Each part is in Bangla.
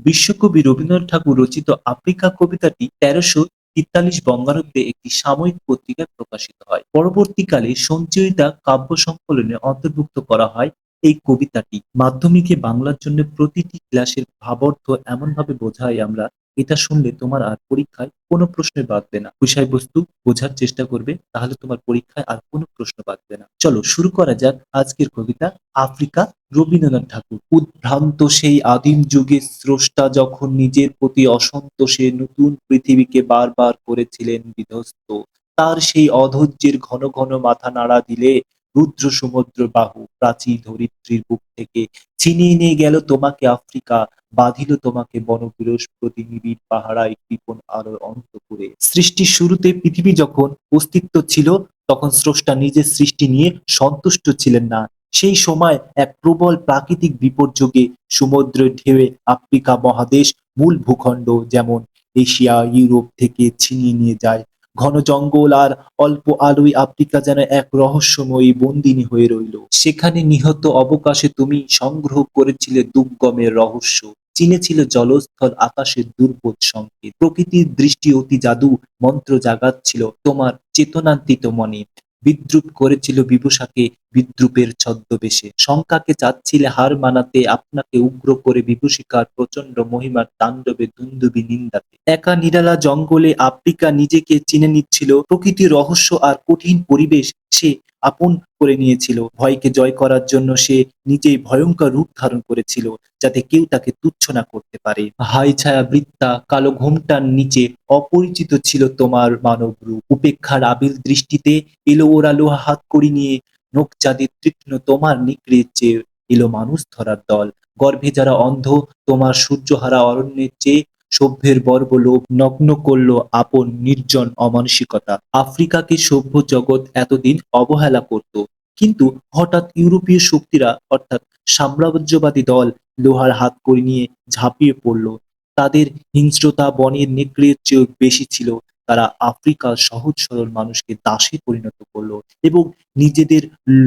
বিশ্বকবি রবীন্দ্রনাথ ঠাকুর রচিত আফ্রিকা কবিতাটি ১৩৪৩ বঙ্গাব্দে একটি সাময়িক পত্রিকায় প্রকাশিত হয়। পরবর্তীকালে সঞ্চয়িতা কাব্য সংকলনে অন্তর্ভুক্ত করা হয় এই কবিতাটি। মাধ্যমিকে বাংলার জন্য প্রতিটি ক্লাসের ভাবার্থ এমনভাবে বোঝাই আমরা, এটা শুনলে তোমার আর পরীক্ষায় কোনো প্রশ্নই বাঁধবে না। বিষয়বস্তু বোঝার চেষ্টা করবে, তাহলে তোমার পরীক্ষায় আর কোনো প্রশ্ন বাঁধবে না। চলো শুরু করা যাক আজকের কবিতা আফ্রিকা, রবীন্দ্রনাথ ঠাকুর। উদ্ভ্রান্ত সেই আদিম যুগে স্রষ্টা যখন নিজের প্রতি অসন্তোষে নতুন পৃথিবীকে বারবার করেছিলেন বিধ্বস্ত, তার সেই অধৈর্যের ঘন ঘন মাথা নাড়া দিলে রুদ্র সমুদ্র বাহু প্রাচীর ধরিত্রীর বুক থেকে ছিনিয়ে নিয়ে গেল তোমাকে আফ্রিকা, বাঁধিল তোমাকে বনবিরস প্রতি নিবিড় পাহারায় কৃপণ আলোর অন্তপুরে। সৃষ্টির শুরুতে পৃথিবী যখন অস্তিত্ব ছিল, তখন স্রষ্টা নিজের সৃষ্টি নিয়ে সন্তুষ্ট ছিলেন না। সেই সময় এক প্রবল প্রাকৃতিক বিপর্যয়ে সমুদ্রের ঢেউয়ে আফ্রিকা মহাদেশ, মূল ভূখণ্ড যেমন এশিয়া ইউরোপ থেকে ছিনিয়ে নিয়ে যায়। ঘন জঙ্গল আর অল্প আলোয় আফ্রিকা যেন এক রহস্যময়ী বন্দিনী হয়ে রইল। সেখানে নিহত অবকাশে তুমি সংগ্রহ করেছিলে দুর্গমের রহস্য, চিনেছিল জলস্থল আকাশের দুর্বোধ সংকেত। প্রকৃতির দৃষ্টি অতি জাদু মন্ত্র জাগাচ্ছিল তোমার চেতনান্তিত মনে। বিদ্রূপ করেছিল বিবুসাকে বিদ্রূপের ছদ্মবেশে। শঙ্কাকে চাচ্ছিলে হার মানাতে, আপনাকে উগ্র করে বিভূষিকার প্রচণ্ড মহিমার তাণ্ডবে দুন্দুভি নিন্দাতে। একা নিরালা জঙ্গলে আফ্রিকা নিজেকে চিনে নিচ্ছিল। প্রকৃতির রহস্য আর কঠিন পরিবেশ সে আপন করে নিয়েছিল। ভয়কে জয় করার জন্য সে নিজেই ভয়ঙ্কর রূপ ধারণ করেছিল, যাতে কেউ তাকে তুচ্ছ না করতে পারে। হাই ছায়া বৃত্তা কালো ঘোমটার নিচে অপরিচিত ছিল তোমার মানব রূপ। উপেক্ষার আবিল দৃষ্টিতে এলো ওরালো হাতকড়ি নিয়ে নখচাঁদের তীক্ষ্ণ তোমার নিকড়ে চেয়ে এলো মানুষ ধরার দল। গর্ভে যারা অন্ধ তোমার সূর্যহারা অরণ্যের চেয়ে সভ্যের বর্ব লোভ নগ্ন করলো আপন নির্জন অমানসিকতা। আফ্রিকাকে সভ্য জগৎ এতদিন অবহেলা করত, কিন্তু হঠাৎ ইউরোপীয় শক্তিরা অর্থাৎ সাম্রাজ্যবাদী দল লোহার হাতকড়ি নিয়ে ঝাঁপিয়ে পড়ল। তাদের হিংস্রতা বনের নেকড়ের চেয়েও বেশি ছিল। তারা আফ্রিকার সহজ সরল মানুষকে দাসে পরিণত করলো এবং নিজেদের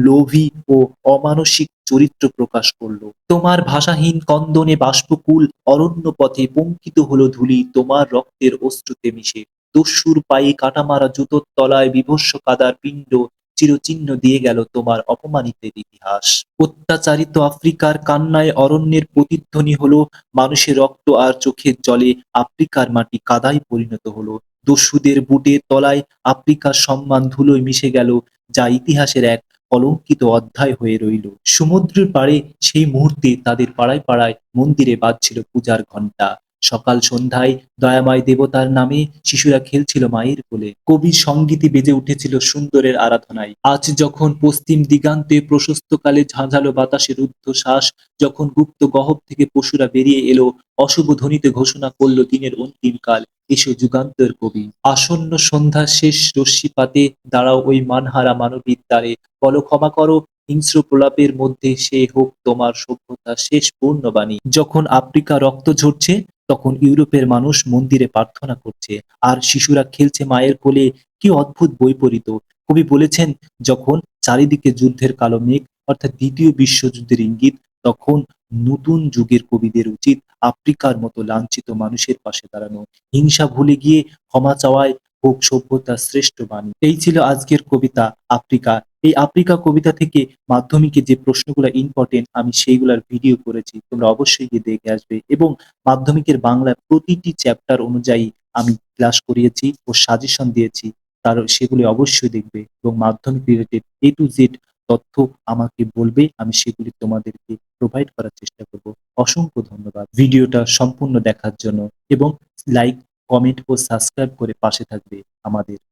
লোভী ও অমানসিক চরিত্র প্রকাশ করলো। তোমার ভাষাহীন কন্দনে বাষ্পকুল অরণ্য পথে পঙ্কিত হলো ধূলি তোমার রক্তের অশ্রুতে মিশে। দস্যুর পায়ে কাটামারা জুতোর তলায় বীভৎস কাদার পিণ্ড চিরচিহ্ন দিয়ে গেল তোমার অপমানিতের ইতিহাস। অত্যাচারিত আফ্রিকার কান্নায় অরণ্যের প্রতিধ্বনি হলো মানুষের রক্ত আর চোখের জলে আফ্রিকার মাটি কাদায় পরিণত হলো। দস্যুদের বুটের তলায় আফ্রিকার সম্মান ধুলোয় মিশে গেল, যা ইতিহাসের এক কলঙ্কিত অধ্যায় হয়ে রইল। সমুদ্রের পাড়ে সেই মুহূর্তে তাদের পাড়ায় পাড়ায় মন্দিরে বাজছিল পূজার ঘণ্টা। সকাল সন্ধ্যায় দয়াময় দেবতার নামে শিশুরা খেলছিল মায়ের কোলে। কবির সঙ্গীতে বেজে উঠেছিল সুন্দরের আরাধনায়। আজ যখন পশ্চিম দিগান্তে প্রশস্তকালে ঝাঁঝালো বাতাসে রুদ্ধশ্বাস, যখন গুপ্ত গহ্বর থেকে পশুরা বেরিয়ে এলো, অশুভ ধ্বনিতে ঘোষণা করল দিনের অন্তিম কাল, এসো যুগান্তর কবি। আসন্ন সন্ধ্যার শেষ রশ্মিপাতে দাঁড়াও ওই মানহারা মানবীর দ্বারে, বলো ক্ষমা করো হিংস্র প্রলাপের মধ্যে সে হোক তোমার সভ্যতার শেষ পূর্ণবাণী। যখন আফ্রিকা রক্ত ঝরছে, তখন ইউরোপের মানুষ মন্দিরে প্রার্থনা করছে আর শিশুরা খেলছে মায়ের কোলে। কি অদ্ভুত বৈপরীত্য! কবি বলেছেন, যখন চারিদিকে যুদ্ধের কালো মেঘ অর্থাৎ দ্বিতীয় বিশ্বযুদ্ধের ইঙ্গিত, তখন নতুন যুগের কবিদের উচিত আফ্রিকার মতো লাঞ্ছিত মানুষের পাশে দাঁড়ানো। হিংসা ভুলে গিয়ে ক্ষমা চাওয়াই হোক সভ্যতার শ্রেষ্ঠ বাণী। এই ছিল আজকের কবিতা আফ্রিকা। এই আফ্রিকা কবিতা থেকে মাধ্যমিকে যে প্রশ্নগুলো ইম্পর্টেন্ট আমি সেইগুলার ভিডিও করেছি, তোমরা অবশ্যই গিয়ে দেখে আসবে। এবং মাধ্যমিকের বাংলার প্রতিটি চ্যাপ্টার অনুযায়ী আমি ক্লাস করিয়েছি ও সাজেশন দিয়েছি, তার সেগুলি অবশ্যই দেখবে এবং মাধ্যমিক রিলেটেড এ টু জেড তথ্য আমাকে বলবে, আমি সেগুলি তোমাদেরকে প্রোভাইড করার চেষ্টা করব। অসংখ্য ধন্যবাদ ভিডিওটা সম্পূর্ণ দেখার জন্য এবং লাইক, কমেন্ট ও সাবস্ক্রাইব করে পাশে থাকবে আমাদের।